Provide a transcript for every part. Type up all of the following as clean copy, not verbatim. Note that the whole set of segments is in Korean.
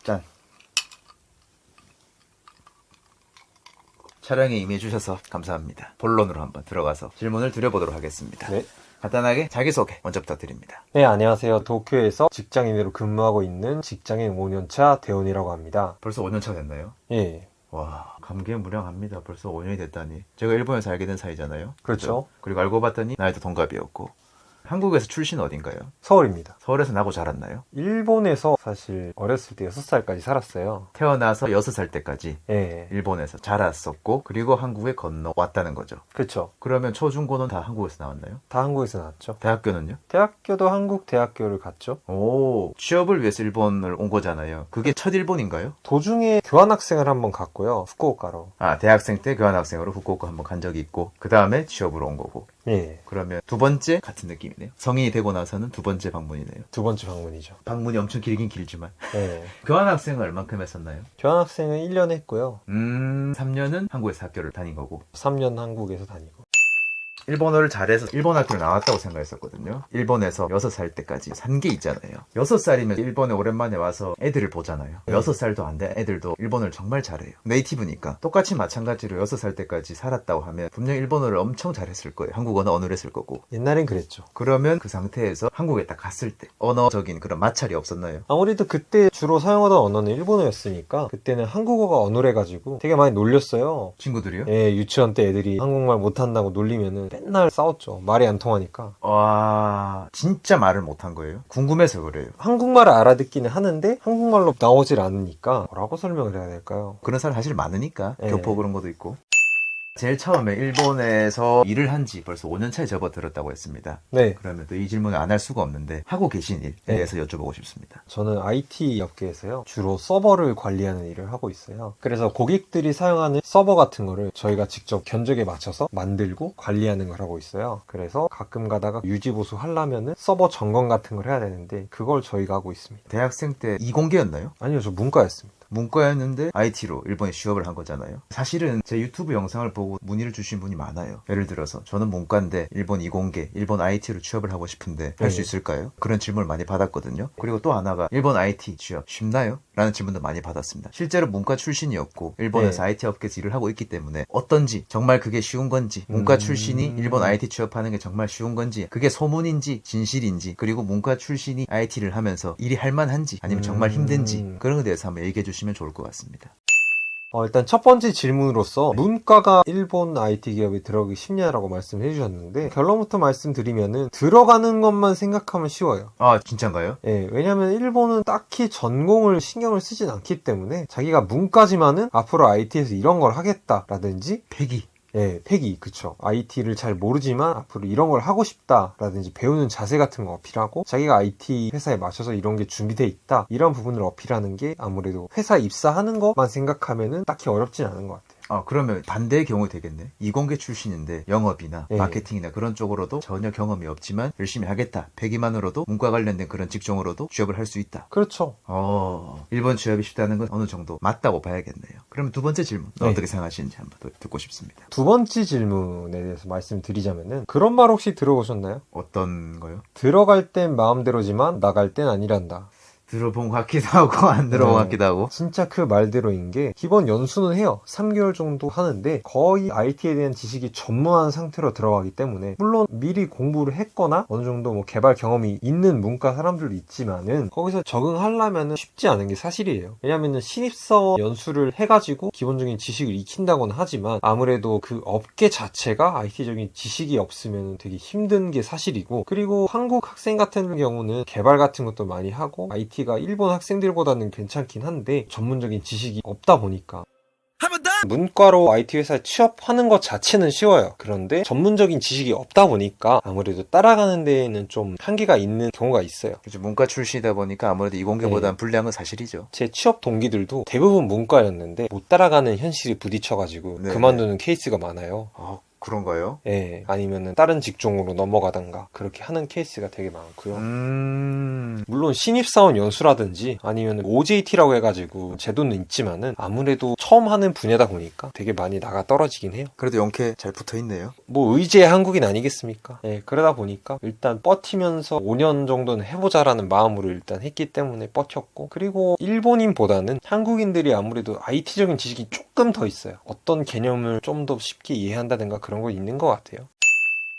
짠. 촬영에 임해주셔서 감사합니다. 본론으로 한번 들어가서 질문을 드려보도록 하겠습니다. 네. 간단하게 자기소개 먼저 부탁드립니다. 네, 안녕하세요. 도쿄에서 직장인으로 근무하고 있는 직장인 5년차 대원이라고 합니다. 벌써 5년차가 됐나요? 예, 와, 감개무량합니다. 벌써 5년이 됐다니. 제가 일본에서 알게 된 사이잖아요. 그렇죠. 그리고 알고 봤더니 나이도 동갑이었고. 한국에서 출신 어딘가요? 서울입니다. 서울에서 나고 자랐나요? 일본에서 사실 어렸을 때 6살까지 살았어요. 태어나서 6살 때까지 예, 일본에서 자랐었고, 그리고 한국에 건너왔다는 거죠. 그렇죠. 그러면 초중고는 다 한국에서 나왔나요? 다 한국에서 나왔죠. 대학교는요? 대학교도 한국 대학교를 갔죠. 오, 취업을 위해서 일본을 온 거잖아요. 그게 첫 일본인가요? 도중에 교환학생을 한번 갔고요. 후쿠오카로. 아, 대학생 때 교환학생으로 후쿠오카 한번 간 적이 있고, 그 다음에 취업으로 온 거고. 예, 그러면 두 번째 같은 느낌이네요. 성인이 되고 나서는 두 번째 방문이네요. 두 번째 방문이죠. 방문이 엄청 길긴 길지만. 예, 교환학생은 얼만큼 했었나요? 교환학생은 1년 했고요. 3년은 한국에서 학교를 다닌 거고. 3년 한국에서 다니고. 일본어를 잘해서 일본 학교를 나왔다고 생각했었거든요. 일본에서 6살 때까지 산 게 있잖아요. 6살이면 일본에 오랜만에 와서 애들을 보잖아요. 6살도 안 된 애들도 일본어를 정말 잘해요. 네이티브니까. 똑같이 마찬가지로 6살 때까지 살았다고 하면 분명 일본어를 엄청 잘했을 거예요. 한국어는 어눌했을 거고. 옛날엔 그랬죠. 그러면 그 상태에서 한국에 딱 갔을 때 언어적인 그런 마찰이 없었나요? 아무래도 그때 주로 사용하던 언어는 일본어였으니까 그때는 한국어가 어눌해가지고 되게 많이 놀렸어요. 친구들이요? 예, 유치원 때 애들이 한국말 못한다고 놀리면은 맨날 싸웠죠. 말이 안 통하니까. 와, 진짜 말을 못한 거예요? 궁금해서 그래요. 한국말을 알아듣기는 하는데 한국말로 나오질 않으니까 뭐라고 설명을 해야 될까요? 그런 사람 사실 많으니까. 네. 교포 그런 것도 있고. 제일 처음에 일본에서 일을 한 지 벌써 5년 차에 접어들었다고 했습니다. 네. 그러면 또 이 질문을 안 할 수가 없는데 하고 계신 일에 네. 대해서 여쭤보고 싶습니다. 저는 IT 업계에서요. 주로 서버를 관리하는 일을 하고 있어요. 그래서 고객들이 사용하는 서버 같은 거를 저희가 직접 견적에 맞춰서 만들고 관리하는 걸 하고 있어요. 그래서 가끔 가다가 유지보수 하려면은 서버 점검 같은 걸 해야 되는데 그걸 저희가 하고 있습니다. 대학생 때 이공계였나요? 아니요, 저 문과였습니다. 문과였는데 IT로 일본에 취업을 한 거잖아요. 사실은 제 유튜브 영상을 보고 문의를 주신 분이 많아요. 예를 들어서 저는 문과인데 일본 이공계, 일본 IT로 취업을 하고 싶은데 할 수 있을까요? 그런 질문을 많이 받았거든요. 그리고 또 하나가 일본 IT 취업 쉽나요? 라는 질문도 많이 받았습니다. 실제로 문과 출신이었고 일본에서 IT 업계에서 일을 하고 있기 때문에 어떤지, 정말 그게 쉬운 건지, 문과 출신이 일본 IT 취업하는 게 정말 쉬운 건지, 그게 소문인지 진실인지, 그리고 문과 출신이 IT를 하면서 일이 할만한지 아니면 정말 힘든지 그런 것에 대해서 한번 얘기해 주시면 좋을 것 같습니다. 일단 첫 번째 질문으로서 문과가 일본 IT 기업에 들어가기 쉽냐라고 말씀해 주셨는데 결론부터 말씀드리면은 들어가는 것만 생각하면 쉬워요. 아, 진짠가요? 예, 왜냐면 일본은 딱히 전공을 신경을 쓰진 않기 때문에 자기가 문과지만은 앞으로 IT에서 이런 걸 하겠다라든지 패기. 예, 패기, 그쵸. IT를 잘 모르지만 앞으로 이런 걸 하고 싶다라든지 배우는 자세 같은 거 어필하고 자기가 IT 회사에 맞춰서 이런 게 준비돼 있다 이런 부분을 어필하는 게 아무래도 회사 입사하는 것만 생각하면은 딱히 어렵진 않은 것 같아요. 아, 그러면 반대의 경우 되겠네. 이공계 출신인데 영업이나 네. 마케팅이나 그런 쪽으로도 전혀 경험이 없지만 열심히 하겠다. 패기만으로도 문과 관련된 그런 직종으로도 취업을 할 수 있다. 그렇죠. 일본 취업이 쉽다는 건 어느 정도 맞다고 봐야겠네요. 그러면 두 번째 질문 네. 어떻게 생각하시는지 한번 더 듣고 싶습니다. 두 번째 질문에 대해서 말씀드리자면은 그런 말 혹시 들어보셨나요? 어떤 거요? 들어갈 땐 마음대로지만 나갈 땐 아니란다. 들어본 것 같기도 하고 안 들어본 것 네. 같기도 하고. 진짜 그 말대로인 게 기본 연수는 해요. 3개월 정도 하는데 거의 IT에 대한 지식이 전무한 상태로 들어가기 때문에 물론 미리 공부를 했거나 어느 정도 뭐 개발 경험이 있는 문과 사람들도 있지만은 거기서 적응하려면은 쉽지 않은 게 사실이에요. 왜냐면은 신입사원 연수를 해가지고 기본적인 지식을 익힌다고는 하지만 아무래도 그 업계 자체가 IT적인 지식이 없으면 되게 힘든 게 사실이고, 그리고 한국 학생 같은 경우는 개발 같은 것도 많이 하고 IT가 일본 학생들보다는 괜찮긴 한데 전문적인 지식이 없다 보니까 문과로 IT 회사에 취업하는 것 자체는 쉬워요. 그런데 전문적인 지식이 없다 보니까 아무래도 따라가는 데에는 좀 한계가 있는 경우가 있어요. 그렇죠. 문과 출신이다 보니까 아무래도 이공계보다는 네. 불리한 건 사실이죠. 제 취업 동기들도 대부분 문과였는데 못 따라가는 현실이 부딪혀가지고 네, 그만두는 케이스가 많아요. 그런가요? 예, 아니면은 다른 직종으로 넘어가던가 그렇게 하는 케이스가 되게 많고요. 물론 신입사원 연수라든지 아니면 OJT라고 해가지고 제도는 있지만은 아무래도 처음 하는 분야다 보니까 되게 많이 나가 떨어지긴 해요. 그래도 영케 잘 붙어있네요. 뭐 의지의 한국인 아니겠습니까? 예, 그러다 보니까 일단 버티면서 5년 정도는 해보자라는 마음으로 일단 했기 때문에 버텼고, 그리고 일본인보다는 한국인들이 아무래도 IT적인 지식이 조금 더 있어요. 어떤 개념을 좀 더 쉽게 이해한다든가 그런 거 있는 것 같아요.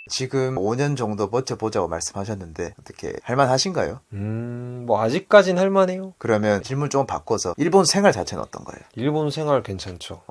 지금 5년 정도 버텨보자고 말씀하셨는데 어떻게 할만하신가요? 뭐 아직까진 할만해요. 그러면 질문 조금 바꿔서 일본 생활 자체는 어떤가요? 일본 생활 괜찮죠.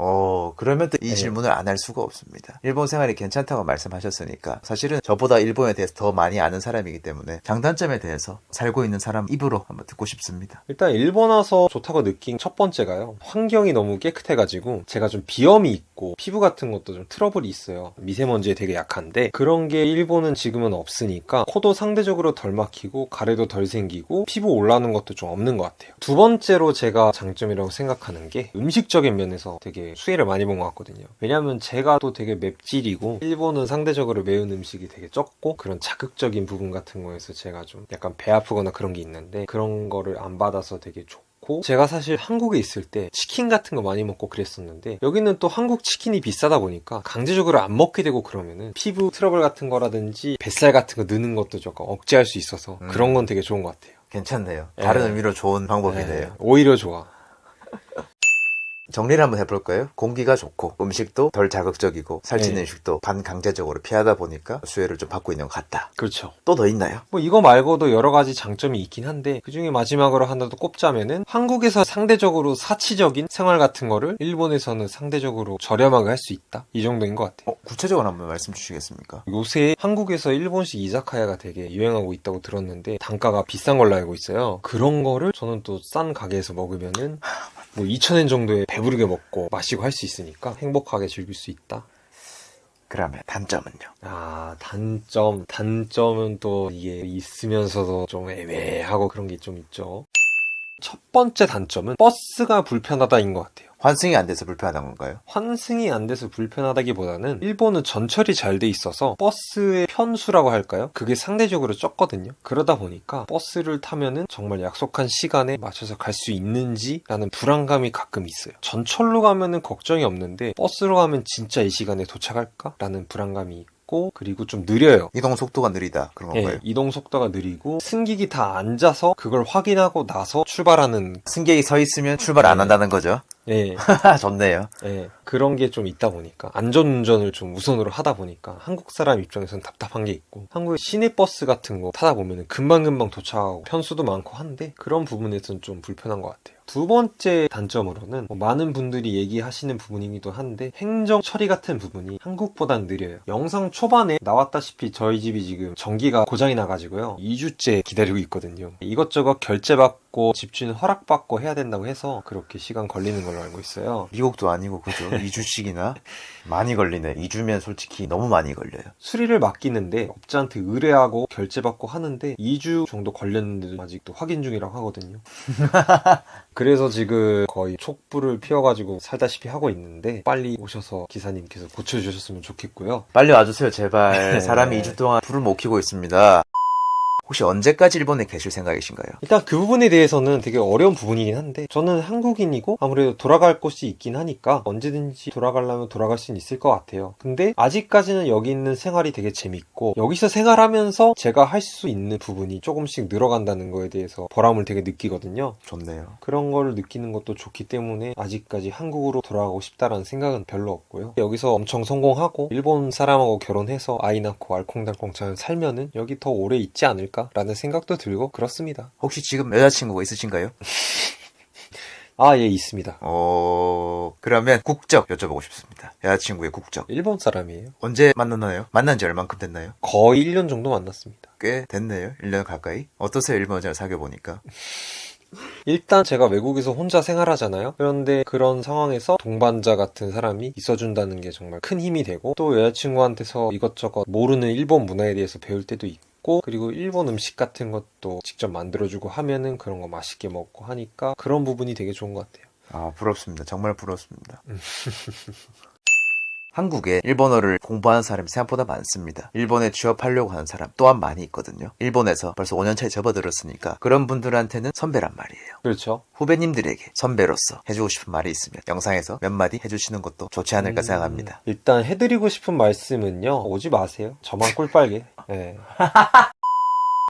그러면 또 이 네. 질문을 안 할 수가 없습니다. 일본 생활이 괜찮다고 말씀하셨으니까 사실은 저보다 일본에 대해서 더 많이 아는 사람이기 때문에 장단점에 대해서 살고 있는 사람 입으로 한번 듣고 싶습니다. 일단 일본 와서 좋다고 느낀 첫 번째가요. 환경이 너무 깨끗해가지고 제가 좀 비염이 있고 피부 같은 것도 좀 트러블이 있어요. 미세먼지에 되게 약한데 그런 게 일본은 지금은 없으니까 코도 상대적으로 덜 막히고 가래도 덜 생기고 피부 올라오는 것도 좀 없는 것 같아요. 두 번째로 제가 장점이라고 생각하는 게 음식적인 면에서 되게 수혜를 많이 본 것 같거든요. 왜냐하면 제가 또 되게 맵찔이고 일본은 상대적으로 매운 음식이 되게 적고 그런 자극적인 부분 같은 거에서 제가 좀 약간 배 아프거나 그런 게 있는데 그런 거를 안 받아서 되게 좋고, 제가 사실 한국에 있을 때 치킨 같은 거 많이 먹고 그랬었는데 여기는 또 한국 치킨이 비싸다 보니까 강제적으로 안 먹게 되고 그러면은 피부 트러블 같은 거라든지 뱃살 같은 거 느는 것도 조금 억제할 수 있어서 그런 건 되게 좋은 것 같아요. 괜찮네요. 다른 네. 의미로 좋은 방법이네요. 오히려 좋아. 정리를 한번 해볼까요? 공기가 좋고 음식도 덜 자극적이고 살찌는 네. 음식도 반강제적으로 피하다 보니까 수혜를 좀 받고 있는 것 같다. 그렇죠. 또 더 있나요? 뭐 이거 말고도 여러 가지 장점이 있긴 한데 그중에 마지막으로 하나 더 꼽자면은 한국에서 상대적으로 사치적인 생활 같은 거를 일본에서는 상대적으로 저렴하게 할 수 있다, 이 정도인 것 같아요. 구체적으로 한번 말씀 주시겠습니까? 요새 한국에서 일본식 이자카야가 되게 유행하고 있다고 들었는데 단가가 비싼 걸로 알고 있어요. 그런 거를 저는 또 싼 가게에서 먹으면은 뭐 2,000엔 정도에 배부르게 먹고 마시고 할 수 있으니까 행복하게 즐길 수 있다. 그러면 단점은요? 단점은 또 이게 있으면서도 좀 애매하고 그런 게 좀 있죠. 첫 번째 단점은 버스가 불편하다인 것 같아요. 환승이 안 돼서 불편한 건가요? 환승이 안 돼서 불편하다기보다는 일본은 전철이 잘 돼 있어서 버스의 편수라고 할까요? 그게 상대적으로 적거든요. 그러다 보니까 버스를 타면은 정말 약속한 시간에 맞춰서 갈 수 있는지라는 불안감이 가끔 있어요. 전철로 가면은 걱정이 없는데 버스로 가면 진짜 이 시간에 도착할까? 라는 불안감이 있고, 그리고 좀 느려요. 이동 속도가 느리다 그런 건가요? 예, 이동 속도가 느리고 승객이 다 앉아서 그걸 확인하고 나서 출발하는, 승객이 서 있으면 출발 안 네. 한다는 거죠? 예, 좋네요. 예, 그런 게 좀 있다 보니까 안전운전을 좀 우선으로 하다 보니까 한국 사람 입장에서는 답답한 게 있고, 한국의 시내버스 같은 거 타다 보면 금방금방 도착하고 편수도 많고 한데 그런 부분에서는 좀 불편한 것 같아요. 두 번째 단점으로는 뭐 많은 분들이 얘기하시는 부분이기도 한데 행정 처리 같은 부분이 한국보단 느려요. 영상 초반에 나왔다시피 저희 집이 지금 전기가 고장이 나가지고요 2주째 기다리고 있거든요. 이것저것 결제받고 집주인 허락받고 해야 된다고 해서 그렇게 시간 걸리는 걸로 알고 있어요. 미국도 아니고 그죠? 2주씩이나 많이 걸리네. 2주면 솔직히 너무 많이 걸려요. 수리를 맡기는데 업자한테 의뢰하고 결제받고 하는데 2주 정도 걸렸는데도 아직도 확인 중이라고 하거든요. 그래서 지금 거의 촛불을 피워가지고 살다시피 하고 있는데 빨리 오셔서 기사님께서 고쳐주셨으면 좋겠고요. 빨리 와주세요 제발. 사람이 2주 동안 불을 못 켜고 있습니다. 혹시 언제까지 일본에 계실 생각이신가요? 일단 그 부분에 대해서는 되게 어려운 부분이긴 한데 저는 한국인이고 아무래도 돌아갈 곳이 있긴 하니까 언제든지 돌아가려면 돌아갈 수는 있을 것 같아요. 근데 아직까지는 여기 있는 생활이 되게 재밌고 여기서 생활하면서 제가 할 수 있는 부분이 조금씩 늘어간다는 거에 대해서 보람을 되게 느끼거든요. 좋네요. 그런 걸 느끼는 것도 좋기 때문에 아직까지 한국으로 돌아가고 싶다라는 생각은 별로 없고요. 여기서 엄청 성공하고 일본 사람하고 결혼해서 아이 낳고 알콩달콩 잘 살면은 여기 더 오래 있지 않을까 라는 생각도 들고 그렇습니다. 혹시 지금 여자친구가 있으신가요? 예, 있습니다. 그러면 국적 여쭤보고 싶습니다. 여자친구의 국적. 일본 사람이에요. 언제 만났나요? 만난 지 얼만큼 됐나요? 거의 1년 정도 만났습니다. 꽤 됐네요. 1년 가까이. 어떠세요? 일본 여자를 사귀어보니까. 일단 제가 외국에서 혼자 생활하잖아요. 그런데 그런 상황에서 동반자 같은 사람이 있어준다는 게 정말 큰 힘이 되고, 또 여자친구한테서 이것저것 모르는 일본 문화에 대해서 배울 때도 있고, 그리고 일본 음식 같은 것도 직접 만들어주고 하면은 그런 거 맛있게 먹고 하니까 그런 부분이 되게 좋은 것 같아요. 부럽습니다. 정말 부럽습니다. 한국에 일본어를 공부하는 사람이 생각보다 많습니다. 일본에 취업하려고 하는 사람 또한 많이 있거든요. 일본에서 벌써 5년차에 접어들었으니까 그런 분들한테는 선배란 말이에요. 그렇죠. 후배님들에게 선배로서 해주고 싶은 말이 있으면 영상에서 몇 마디 해주시는 것도 좋지 않을까 생각합니다. 일단 해드리고 싶은 말씀은요. 오지 마세요. 저만 꿀빨게. 네.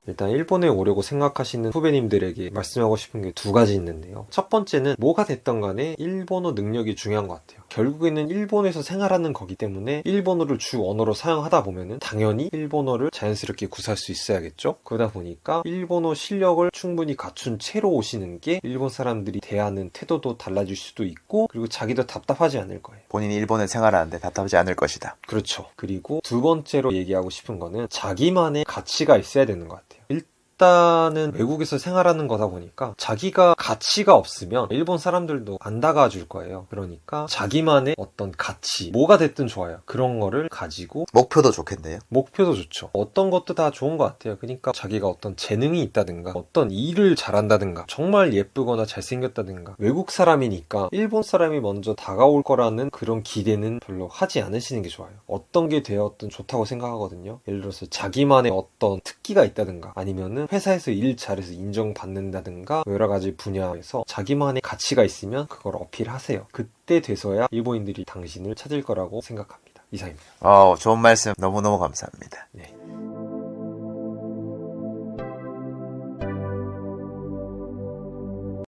일단 일본에 오려고 생각하시는 후배님들에게 말씀하고 싶은 게 두 가지 있는데요. 첫 번째는 뭐가 됐던 간에 일본어 능력이 중요한 것 같아요. 결국에는 일본에서 생활하는 거기 때문에 일본어를 주 언어로 사용하다 보면은 당연히 일본어를 자연스럽게 구사할 수 있어야겠죠? 그러다 보니까 일본어 실력을 충분히 갖춘 채로 오시는 게 일본 사람들이 대하는 태도도 달라질 수도 있고 그리고 자기도 답답하지 않을 거예요. 본인이 일본에 생활하는데 답답하지 않을 것이다. 그렇죠. 그리고 두 번째로 얘기하고 싶은 거는 자기만의 가치가 있어야 되는 것 같아요. 일단은 외국에서 생활하는 거다 보니까 자기가 가치가 없으면 일본 사람들도 안 다가줄 거예요. 그러니까 자기만의 어떤 가치, 뭐가 됐든 좋아요. 그런 거를 가지고 목표도 좋겠네요. 목표도 좋죠. 어떤 것도 다 좋은 것 같아요. 그러니까 자기가 어떤 재능이 있다든가 어떤 일을 잘한다든가 정말 예쁘거나 잘생겼다든가 외국 사람이니까 일본 사람이 먼저 다가올 거라는 그런 기대는 별로 하지 않으시는 게 좋아요. 어떤 게 되었든 좋다고 생각하거든요. 예를 들어서 자기만의 어떤 특기가 있다든가 아니면은 회사에서 일 잘해서 인정받는다든가 여러 가지 분야에서 자기만의 가치가 있으면 그걸 어필하세요. 그때 돼서야 일본인들이 당신을 찾을 거라고 생각합니다. 이상입니다. 좋은 말씀 너무너무 감사합니다. 네.